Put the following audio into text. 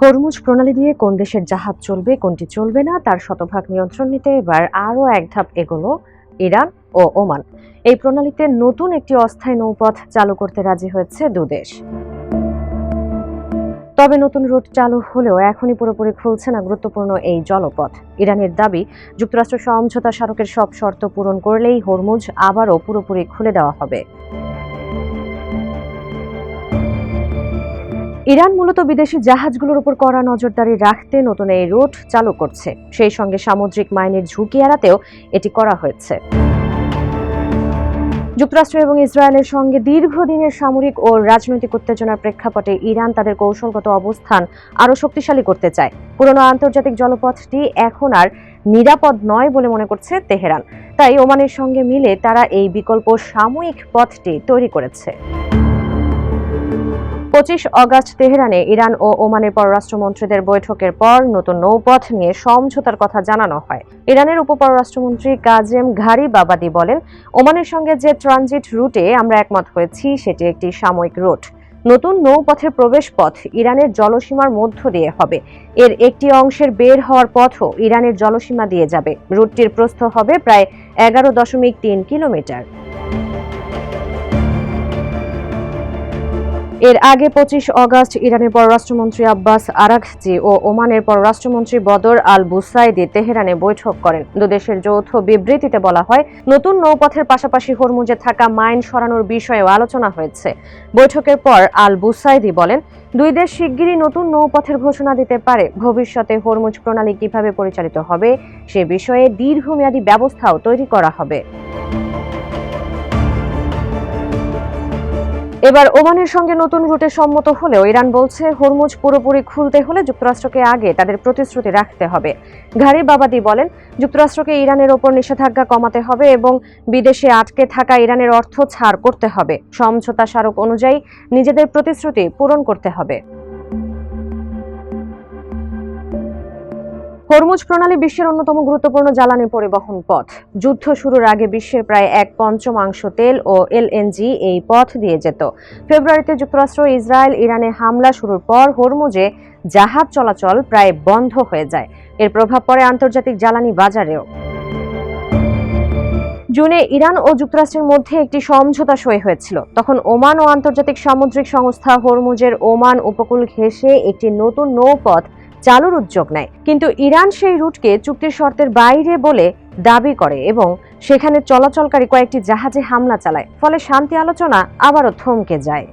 Hormuz প্রণালী দিয়ে কোন দেশের জাহাজ চলবে কোনটি চলবে না তার শতভাগ নিয়ন্ত্রণ নিতে এবার আরও এক ধাপ এগোলো ইরান ও ওমান। এই প্রণালীতে নতুন একটি অস্থায়ী নৌপথ চালু করতে রাজি হয়েছে দুদেশ। তবে নতুন রুট চালু হলেও এখনই পুরোপুরি খুলছে না গুরুত্বপূর্ণ এই জলপথ। ইরানের দাবি, যুক্তরাষ্ট্র সমঝোতা স্মারকের সব শর্ত পূরণ করলেই হরমুজ আবারও পুরোপুরি খুলে দেওয়া হবে। ইরান মূলত বিদেশি জাহাজগুলোর উপর কড়া নজরদারি রাখতে নতুন এই রুট চালু করছে। সেই সঙ্গে সামুদ্রিক মাইনের ঝুঁকি এড়াতেও এটি করা হয়েছে। যুক্তরাষ্ট্র এবং ইসরায়েলের সঙ্গে দীর্ঘদিনের সামরিক ও রাজনৈতিক উত্তেজনার প্রেক্ষাপটে ইরান তাদের কৌশলগত অবস্থান আরও শক্তিশালী করতে চায়। পুরনো আন্তর্জাতিক জলপথটি এখন আর নিরাপদ নয় বলে মনে করছে তেহরান। তাই ওমানের সঙ্গে মিলে তারা এই বিকল্প সাময়িক পথটি তৈরি করেছে। 25 অগাস্ট তেহরানে ইরান ও ওমানের পররাষ্ট্রমন্ত্রীদের বৈঠকের পর নতুন নৌপথ নিয়ে সমঝোতার কথা জানানো হয়। ইরানের উপপররাষ্ট্রমন্ত্রী কাজেম ঘারিবাবাদি বলেন, ওমানের সঙ্গে যে ট্রানজিট রুটে আমরা একমত হয়েছি সেটি একটি সাময়িক রুট। নতুন নৌপথের প্রবেশ পথ ইরানের জলসীমার মধ্য দিয়ে হবে। এর একটি অংশের বের হওয়ার পথও ইরানের জলসীমা দিয়ে যাবে। রুটটির প্রস্থ হবে প্রায় 11.3 কিলোমিটার। এর আগে 25 অগাস্ট ইরানের পররাষ্ট্রমন্ত্রী আব্বাস আরাঘচি ও ওমানের পররাষ্ট্রমন্ত্রী বদর আল বুসাইদি তেহরানে বৈঠক করেন। দুদেশের যৌথ বিবৃতিতে বলা হয়, নতুন নৌপথের পাশাপাশি হরমুজে থাকা মাইন সরানোর বিষয়েও আলোচনা হয়েছে। বৈঠকের পর আল বুসাইদি বলেন, দুই দেশ শিগগিরই নতুন নৌপথের ঘোষণা দিতে পারে। ভবিষ্যতে হরমুজ প্রণালী কিভাবে পরিচালিত হবে সে বিষয়ে দীর্ঘমেয়াদী ব্যবস্থাও তৈরি করা হবে। এবার ওমানের সঙ্গে নতুন রুটে সম্মত হলেও ইরান বলছে, হরমুজ পুরোপুরি খুলতে হলে যুক্তরাষ্ট্রকে আগে তাদের প্রতিশ্রুতি রাখতে হবে। ঘারিবাবাদি বলেন, যুক্তরাষ্ট্রকে ইরানের ওপর নিষেধাজ্ঞা কমাতে হবে এবং বিদেশে আটকে থাকা ইরানের অর্থ ছাড় করতে হবে। সমঝোতা স্মারক অনুযায়ী নিজেদের প্রতিশ্রুতি পূরণ করতে হবে। হরমুজ প্রণালী বিশ্বের অন্যতম গুরুত্বপূর্ণ জ্বালানি পরিবহন পথ। যুদ্ধ শুরুর আগে বিশ্বের প্রায় 1/5 তেল ও এলএনজি এই পথ দিয়ে যেত। ফেব্রুয়ারিতে যুক্তরাষ্ট্র ইসরায়েল ইরানে হামলা শুরুর পর হরমুজে জাহাজ চলাচল প্রায় বন্ধ হয়ে যায়। এর প্রভাব পড়ে আন্তর্জাতিক জ্বালানি বাজারেও। জুনে ইরান ও যুক্তরাষ্ট্রের মধ্যে একটি সমঝোতা সই হয়েছিল। তখন ওমান ও আন্তর্জাতিক সামুদ্রিক সংস্থা হরমুজের ওমান উপকূল ঘেঁষে একটি নতুন নৌপথ চালুর উদ্যোগ নেয়। কিন্তু ইরান সেই রুটকে চুক্তির শর্তের বাইরে বলে দাবি করে এবং সেখানে চলাচলকারী কয়েকটি জাহাজে হামলা চালায়। ফলে শান্তি আলোচনা আবারও থমকে যায়।